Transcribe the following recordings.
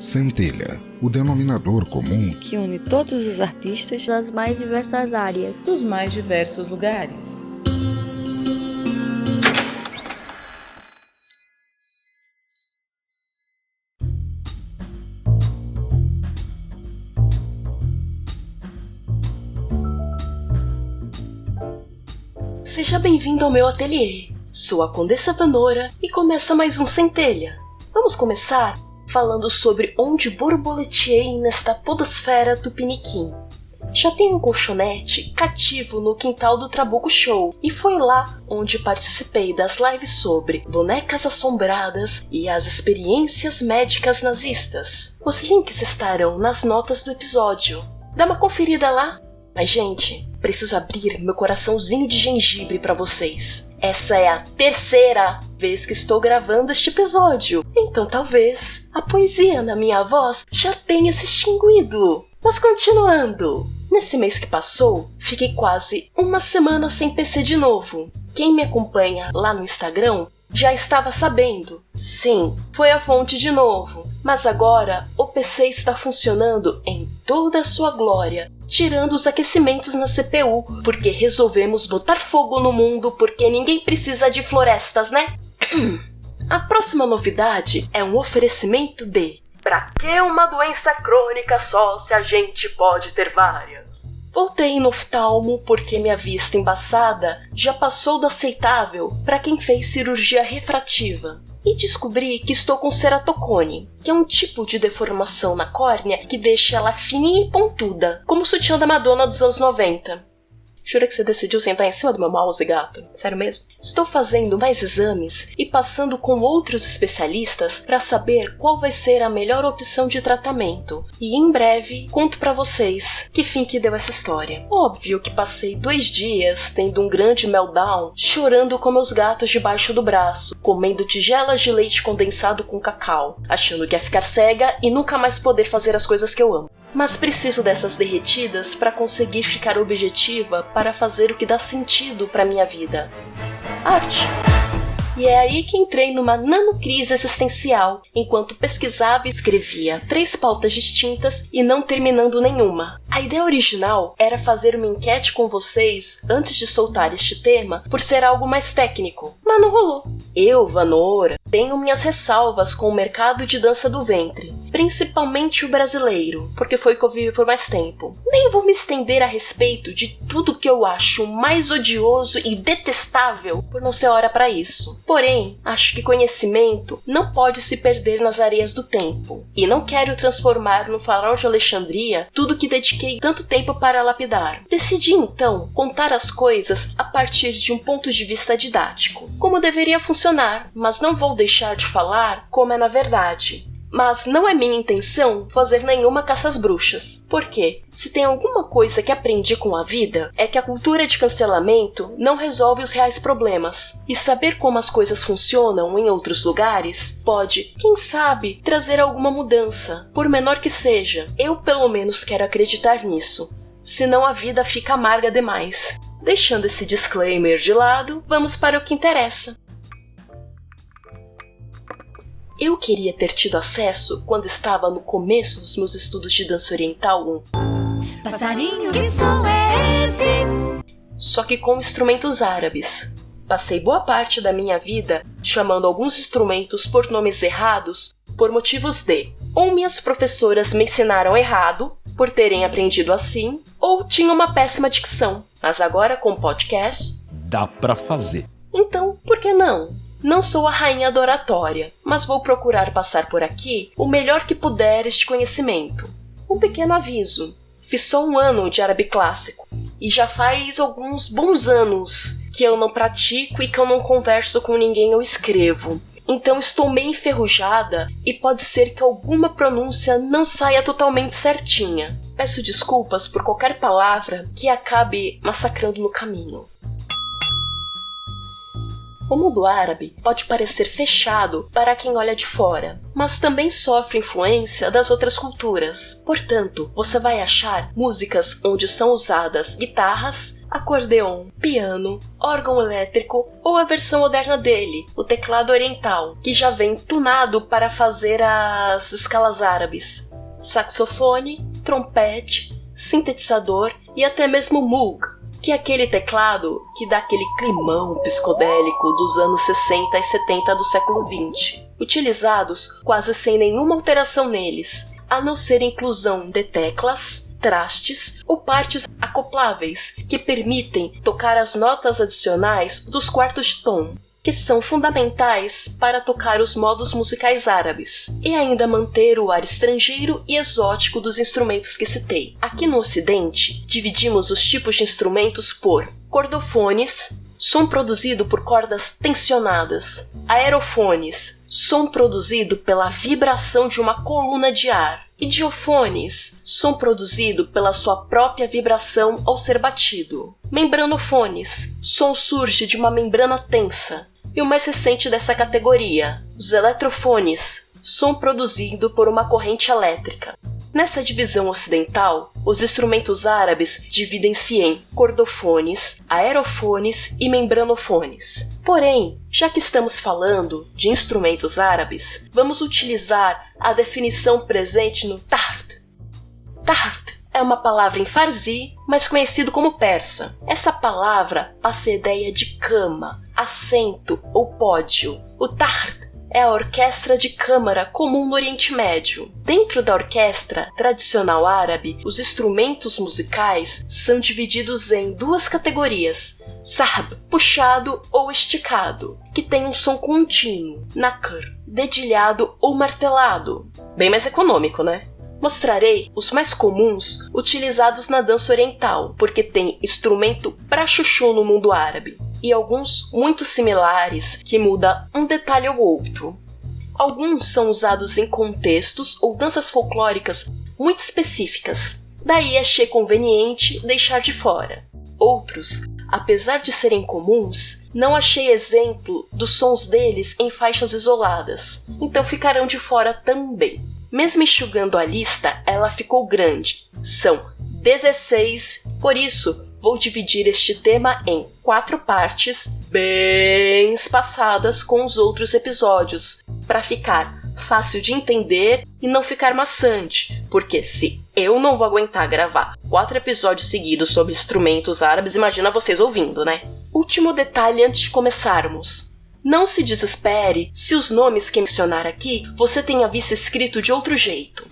Centelha, o denominador comum que une todos os artistas das mais diversas áreas, dos mais diversos lugares. Seja bem-vindo ao meu ateliê. Sou a Condessa Vanora e começa mais um Centelha. Vamos começar falando sobre onde borboleteei nesta podosfera tupiniquim. Já tenho um colchonete cativo no quintal do Trabuco Show e foi lá onde participei das lives sobre bonecas assombradas e as experiências médicas nazistas. Os links estarão nas notas do episódio. Dá uma conferida lá. Mas, gente, preciso abrir meu coraçãozinho de gengibre para vocês. Essa é a terceira vez que estou gravando este episódio, então talvez a poesia na minha voz já tenha se extinguido. Mas continuando, nesse mês que passou, fiquei quase uma semana sem PC de novo. Quem me acompanha lá no Instagram já estava sabendo. Sim, foi a fonte de novo. Mas agora o PC está funcionando em toda a sua glória, tirando os aquecimentos na CPU, porque resolvemos botar fogo no mundo porque ninguém precisa de florestas, né? A próxima novidade é um oferecimento de: pra que uma doença crônica só se a gente pode ter várias? Voltei no oftalmo porque minha vista embaçada já passou do aceitável para quem fez cirurgia refrativa. E descobri que estou com ceratocone, que é um tipo de deformação na córnea que deixa ela fininha e pontuda, como o sutiã da Madonna dos anos 90. Jura que você decidiu sentar em cima do meu mouse, gata? Sério mesmo? Estou fazendo mais exames e passando com outros especialistas para saber qual vai ser a melhor opção de tratamento. E em breve conto para vocês que fim que deu essa história. Óbvio que passei 2 dias tendo um grande meltdown, chorando com meus gatos debaixo do braço, comendo tigelas de leite condensado com cacau, achando que ia ficar cega e nunca mais poder fazer as coisas que eu amo. Mas preciso dessas derretidas para conseguir ficar objetiva para fazer o que dá sentido para minha vida. Arte. E é aí que entrei numa nanocrise existencial, enquanto pesquisava e escrevia 3 pautas distintas e não terminando nenhuma. A ideia original era fazer uma enquete com vocês antes de soltar este tema, por ser algo mais técnico, mas não rolou. Eu, Vanora, tenho minhas ressalvas com o mercado de dança do ventre, principalmente o brasileiro, porque foi que eu vivi por mais tempo. Nem vou me estender a respeito de tudo que eu acho mais odioso e detestável, por não ser hora para isso. Porém, acho que conhecimento não pode se perder nas areias do tempo, e não quero transformar no farol de Alexandria tudo que dediquei tanto tempo para lapidar. Decidi então contar as coisas a partir de um ponto de vista didático, como deveria funcionar, mas não vou deixar de falar como é na verdade. Mas não é minha intenção fazer nenhuma caça às bruxas. Porque, se tem alguma coisa que aprendi com a vida, é que a cultura de cancelamento não resolve os reais problemas. E saber como as coisas funcionam em outros lugares pode, quem sabe, trazer alguma mudança, por menor que seja. Eu pelo menos quero acreditar nisso. Senão a vida fica amarga demais. Deixando esse disclaimer de lado, vamos para o que interessa. Eu queria ter tido acesso quando estava no começo dos meus estudos de dança oriental 1. Passarinho, que som é esse? Só que com instrumentos árabes. Passei boa parte da minha vida chamando alguns instrumentos por nomes errados por motivos de: ou minhas professoras me ensinaram errado, por terem aprendido assim, ou tinha uma péssima dicção. Mas agora com o podcast, dá pra fazer. Então, por que não? Não sou a rainha da oratória, mas vou procurar passar por aqui o melhor que puder este conhecimento. Um pequeno aviso: fiz só 1 ano de árabe clássico, e já faz alguns bons anos que eu não pratico e que eu não converso com ninguém ou escrevo. Então estou meio enferrujada e pode ser que alguma pronúncia não saia totalmente certinha. Peço desculpas por qualquer palavra que acabe massacrando no caminho. O mundo árabe pode parecer fechado para quem olha de fora, mas também sofre influência das outras culturas. Portanto, você vai achar músicas onde são usadas guitarras, acordeon, piano, órgão elétrico ou a versão moderna dele, o teclado oriental, que já vem tunado para fazer as escalas árabes, saxofone, trompete, sintetizador e até mesmo Moog, que é aquele teclado que dá aquele climão psicodélico dos anos 60 e 70 do século XX, utilizados quase sem nenhuma alteração neles, a não ser inclusão de teclas, trastes ou partes acopláveis que permitem tocar as notas adicionais dos quartos de tom, que são fundamentais para tocar os modos musicais árabes, e ainda manter o ar estrangeiro e exótico dos instrumentos que citei. Aqui no Ocidente, dividimos os tipos de instrumentos por cordofones, som produzido por cordas tensionadas, aerofones, som produzido pela vibração de uma coluna de ar, e diofones, som produzido pela sua própria vibração ao ser batido. Membranofones, som surge de uma membrana tensa. E o mais recente dessa categoria, os eletrofones, som produzido por uma corrente elétrica. Nessa divisão ocidental, os instrumentos árabes dividem-se em cordofones, aerofones e membranofones. Porém, já que estamos falando de instrumentos árabes, vamos utilizar a definição presente no tart. Tart é uma palavra em farsi, mas conhecido como persa. Essa palavra passa a ideia de cama, assento ou pódio. O tart é a orquestra de câmara comum no Oriente Médio. Dentro da orquestra tradicional árabe, os instrumentos musicais são divididos em duas categorias: sarb, puxado ou esticado, que tem um som contínuo, nakr, dedilhado ou martelado. Bem mais econômico, né? Mostrarei os mais comuns utilizados na dança oriental, porque tem instrumento pra chuchu no mundo árabe, e alguns muito similares que muda um detalhe ou outro. Alguns são usados em contextos ou danças folclóricas muito específicas, daí achei conveniente deixar de fora. Outros, apesar de serem comuns, não achei exemplo dos sons deles em faixas isoladas, então ficarão de fora também. Mesmo enxugando a lista, ela ficou grande. São 16, por isso vou dividir este tema em 4 partes bem espaçadas com os outros episódios, para ficar fácil de entender e não ficar maçante, porque se eu não vou aguentar gravar 4 episódios seguidos sobre instrumentos árabes, imagina vocês ouvindo, né? Último detalhe antes de começarmos. Não se desespere se os nomes que mencionar aqui você tenha visto escrito de outro jeito.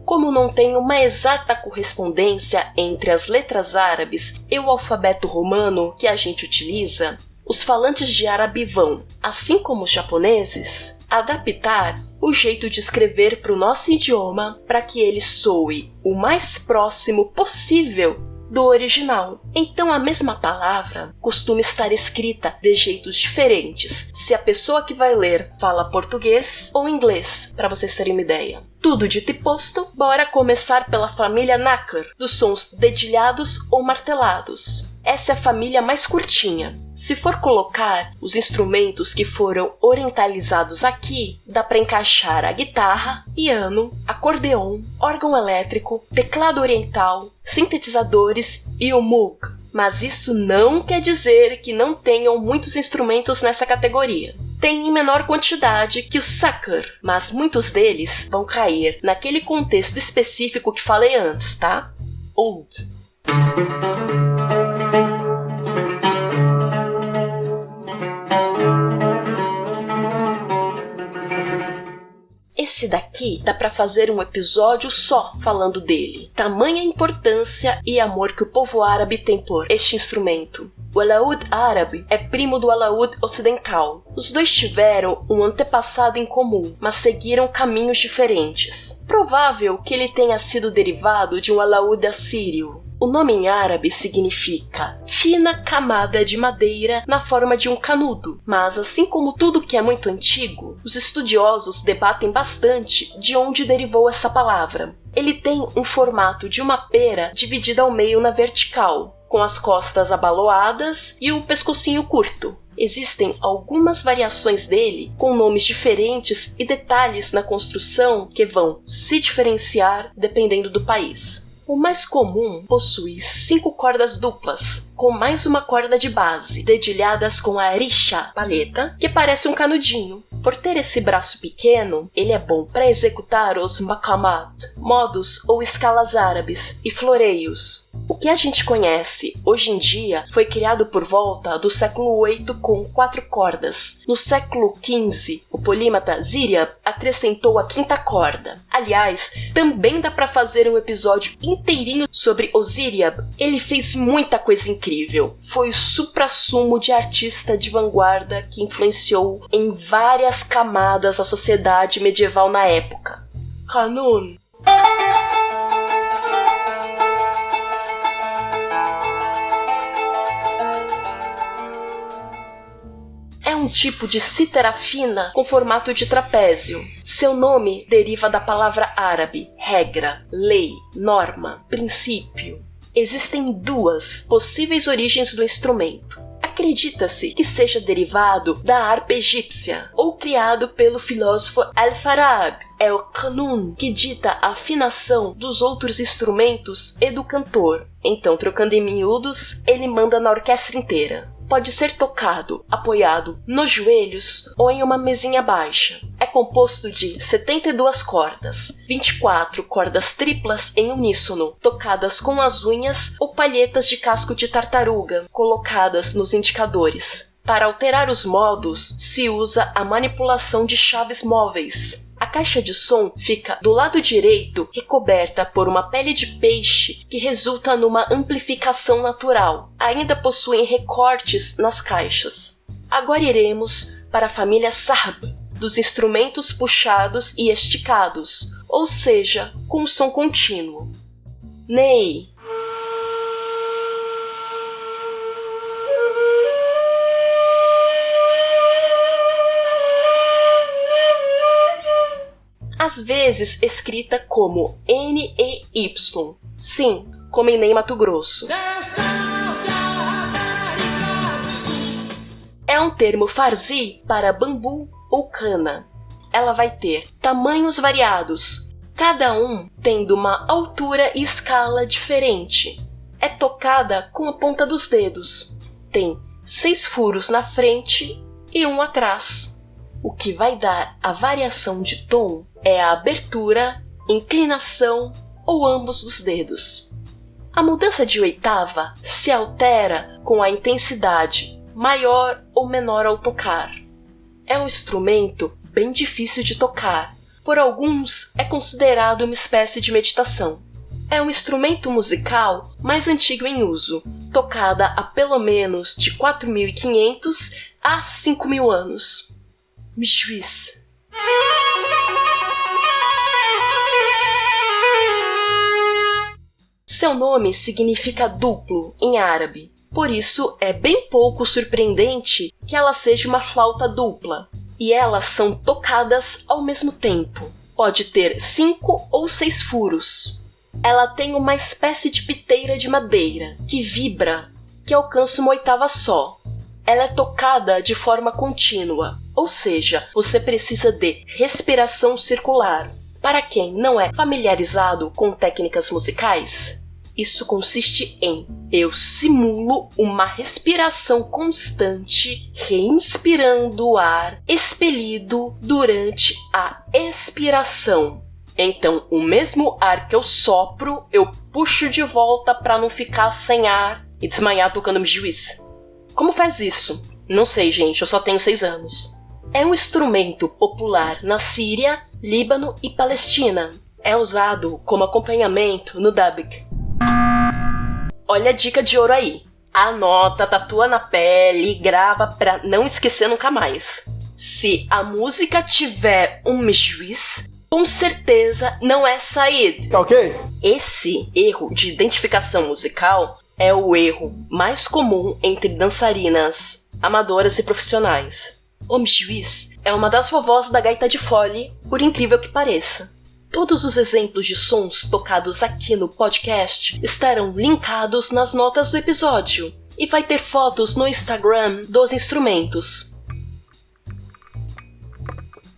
Como não tem uma exata correspondência entre as letras árabes e o alfabeto romano que a gente utiliza, os falantes de árabe vão, assim como os japoneses, adaptar o jeito de escrever para o nosso idioma para que ele soe o mais próximo possível do original. Então a mesma palavra costuma estar escrita de jeitos diferentes se a pessoa que vai ler fala português ou inglês, para vocês terem uma ideia. Tudo dito e posto, bora começar pela família nakr, dos sons dedilhados ou martelados. Essa é a família mais curtinha. Se for colocar os instrumentos que foram orientalizados aqui, dá para encaixar a guitarra, piano, acordeon, órgão elétrico, teclado oriental, sintetizadores e o Moog. Mas isso não quer dizer que não tenham muitos instrumentos nessa categoria. Tem em menor quantidade que o sakr, mas muitos deles vão cair naquele contexto específico que falei antes, tá? Oud. Esse daqui dá pra fazer um episódio só falando dele. Tamanha importância e amor que o povo árabe tem por este instrumento. O alaúd árabe é primo do alaúd ocidental. Os dois tiveram um antepassado em comum, mas seguiram caminhos diferentes. Provável que ele tenha sido derivado de um alaúd assírio. O nome em árabe significa fina camada de madeira na forma de um canudo, mas assim como tudo que é muito antigo, os estudiosos debatem bastante de onde derivou essa palavra. Ele tem um formato de uma pera dividida ao meio na vertical, com as costas abaloadas e o pescocinho curto. Existem algumas variações dele com nomes diferentes e detalhes na construção que vão se diferenciar dependendo do país. O mais comum possui 5 cordas duplas, com mais uma corda de base, dedilhadas com a rixa, palheta, que parece um canudinho. Por ter esse braço pequeno, ele é bom para executar os maqamat, modos ou escalas árabes e floreios. O que a gente conhece hoje em dia foi criado por volta do século VIII com 4 cordas. No século XV, o polímata Ziryab acrescentou a 5ª corda. Aliás, também dá para fazer um episódio inteirinho sobre o Ziryab. Ele fez muita coisa incrível. Foi o suprassumo de artista de vanguarda que influenciou em várias camadas a sociedade medieval na época. Kanun. É um tipo de cítara fina com formato de trapézio. Seu nome deriva da palavra árabe, regra, lei, norma, princípio. Existem 2 possíveis origens do instrumento. Acredita-se que seja derivado da harpa egípcia, ou criado pelo filósofo Al-Farabi. É o kanun que dita a afinação dos outros instrumentos e do cantor. Então, trocando em miúdos, ele manda na orquestra inteira. Pode ser tocado apoiado nos joelhos ou em uma mesinha baixa. É composto de 72 cordas, 24 cordas triplas em uníssono, tocadas com as unhas ou palhetas de casco de tartaruga, colocadas nos indicadores. Para alterar os modos, se usa a manipulação de chaves móveis. A caixa de som fica do lado direito, recoberta por uma pele de peixe que resulta numa amplificação natural. Ainda possuem recortes nas caixas. Agora iremos para a família sarb, dos instrumentos puxados e esticados, ou seja, com som contínuo. Ney. Às vezes escrita como N-E-Y. Sim, como em Ney, Mato Grosso. É um termo farsi para bambu ou cana. Ela vai ter tamanhos variados, cada um tendo uma altura e escala diferente. É tocada com a ponta dos dedos. Tem 6 furos na frente e 1 atrás. O que vai dar a variação de tom é a abertura, inclinação ou ambos os dedos. A mudança de oitava se altera com a intensidade maior ou menor ao tocar. É um instrumento bem difícil de tocar. Por alguns é considerado uma espécie de meditação. É um instrumento musical mais antigo em uso, tocada há pelo menos de 4.500 a 5.000 anos. Mishwis. Seu nome significa duplo em árabe, por isso é bem pouco surpreendente que ela seja uma flauta dupla, e elas são tocadas ao mesmo tempo. Pode ter 5 ou 6 furos. Ela tem uma espécie de piteira de madeira, que vibra, que alcança uma oitava só. Ela é tocada de forma contínua, ou seja, você precisa de respiração circular. Para quem não é familiarizado com técnicas musicais, isso consiste em eu simulo uma respiração constante, reinspirando o ar expelido durante a expiração. Então, o mesmo ar que eu sopro, eu puxo de volta para não ficar sem ar e desmaiar tocando juiz. Como faz isso? Não sei, gente, eu só tenho 6 anos. É um instrumento popular na Síria, Líbano e Palestina. É usado como acompanhamento no dubbing. Olha a dica de ouro aí. Anota, tatua na pele e grava pra não esquecer nunca mais. Se a música tiver um mishwis, com certeza não é Said. Tá ok? Esse erro de identificação musical é o erro mais comum entre dançarinas amadoras e profissionais. O mishwis é uma das vovós da gaita de fole, por incrível que pareça. Todos os exemplos de sons tocados aqui no podcast estarão linkados nas notas do episódio. e vai ter fotos no Instagram dos instrumentos.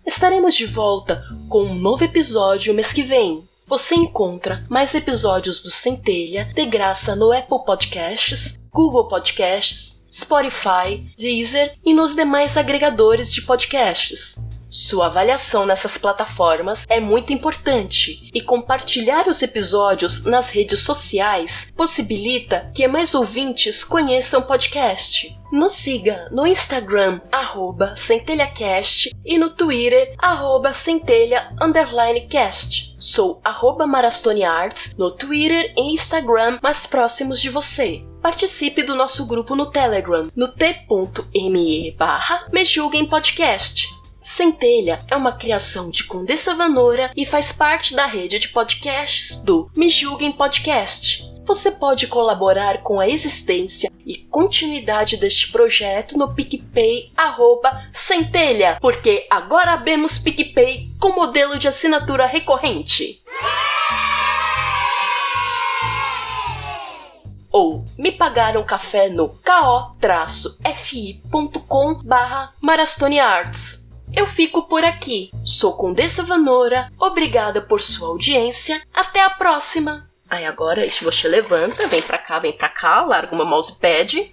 Estaremos de volta com um novo episódio mês que vem. Você encontra mais episódios do Centelha de graça no Apple Podcasts, Google Podcasts, Spotify, Deezer e nos demais agregadores de podcasts. Sua avaliação nessas plataformas é muito importante e compartilhar os episódios nas redes sociais possibilita que mais ouvintes conheçam o podcast. Nos siga no Instagram @centelhacast e no Twitter @centelha_cast. Sou @marastoniarts no Twitter e Instagram mais próximos de você. Participe do nosso grupo no Telegram no t.me/mejulguempodcast. Centelha é uma criação de Condessa Vanora e faz parte da rede de podcasts do Me Julguem Podcast. Você pode colaborar com a existência e continuidade deste projeto no PicPay @Centelha, porque agora abemos PicPay com modelo de assinatura recorrente. Ou me pagar um café no ko-fi.com/marastoniarts. Eu fico por aqui. Sou Condessa Vanora. Obrigada por sua audiência. Até a próxima. Aí agora você levanta, vem pra cá, larga o meu mousepad.